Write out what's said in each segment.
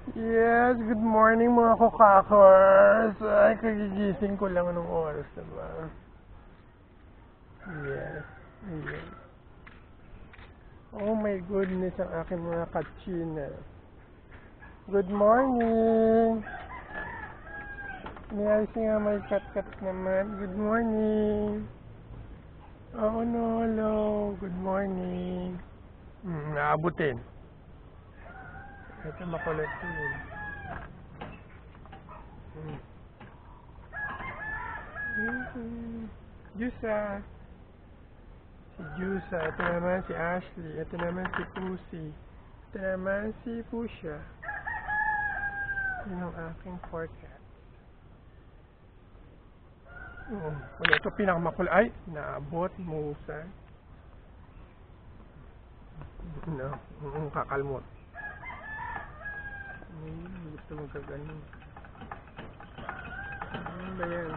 Yes, good morning mga kokakers. Ay, kagigising ko lang anong oras na ba? Yes, ayan. Oh my goodness, ang aking mga kachina. Good morning! May nga may kat-kat naman. Good morning! Oh no, hello. Good morning. Naabutin. Ito makulit yun. Jusa. Si Jusa. Ito naman si Ashley. Ito naman si Pussy. Ito naman si Pusha. Yun ang aking forecast. Wala ito pinakamakulit. Ay, naabot. Musa. No, kakalmot. Gusto mo kagano. Ano ba yan?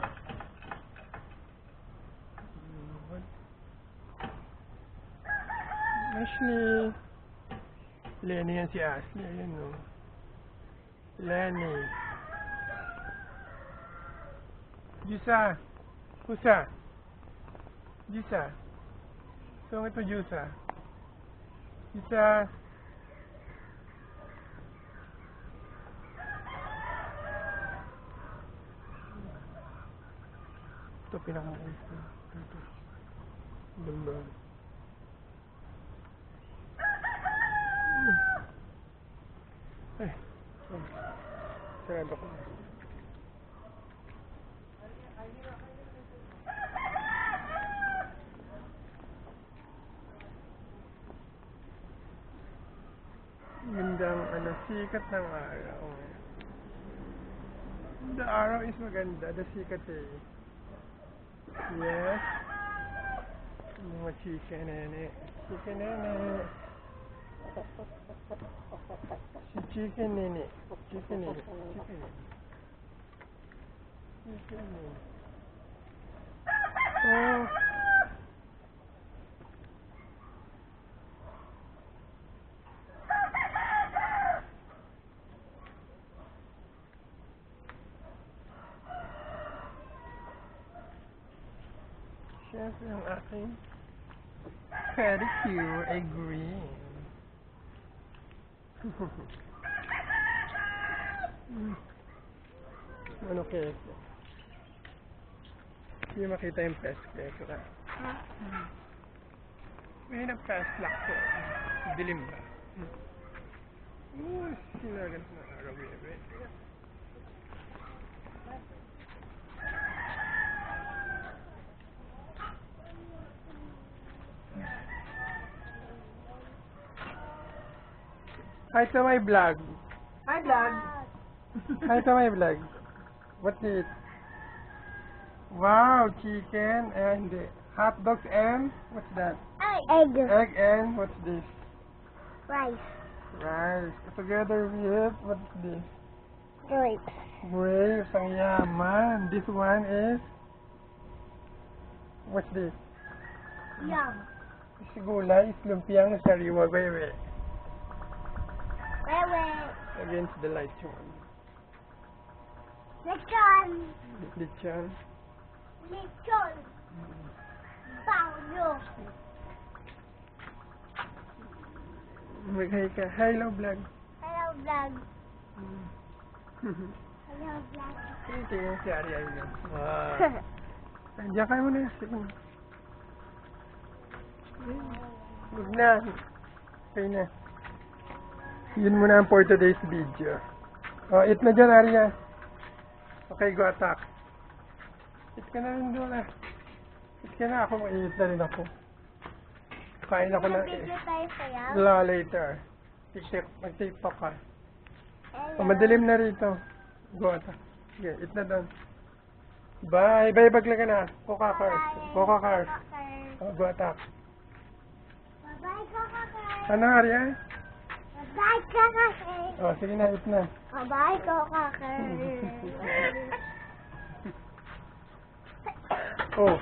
Ashley. Lenny yan si Ashley. Ayan o. Lenny. Jusa. Pusa. Jusa. So ito Jusa. Jusa. Ito pinakamulit ko. Ito. Ganda. Ay. Sarado ko. Gandang sikat ng araw. The araw is maganda. The sikat eh. Yes. Mga chika nene. Chika nene. Si chika nene. Chika nene. Chika nene. Chika nene. Oh. Siyempre ang aking pedicure ay green. Ano keso? Hindi makita yung pest keso ka. May nag-pest lock ko. Dilim ba? Sinagat na araw yun. Hi to my vlog. Hi, vlog. Hi to my vlog. What's it? Wow, chicken and hot dogs and what's that? Egg. Egg and what's this? Rice. Rice. Together with what's this? Grapes. Grapes. Ang yaman. This one is what's this? Yum. Si gulay, lumpiang sariwa bebe. Wait. Against the light one. Lechon. Lechon. Lechon. Paulo. Mag-hi ka. Hello vlog. Hello, vlog. Hello, vlog. Tingnan si Arya yun. Wow. Diyan kayo muna. Sige. Huwag na. Okay na. Yun muna for today's video. Oh, eat na dyan, Arya. Okay, go attack. Eat ka na rin doon ah. Eat ka na ako. Eat na rin ako. Kain ako na Video tayo sayaw. later. Mag-tiktok ka. Oh, madilim na rito. Go attack. Sige, eat na doon. Bye. Bye, bagla ka na. Coca cars. Coca cars. Oh, go attack. Bye-bye, Coca-Cola. Ano, Arya? Bye-bye, Coca-Cola. Oh, sige na, eat na. Bye-bye, Coca-Cola. Oh.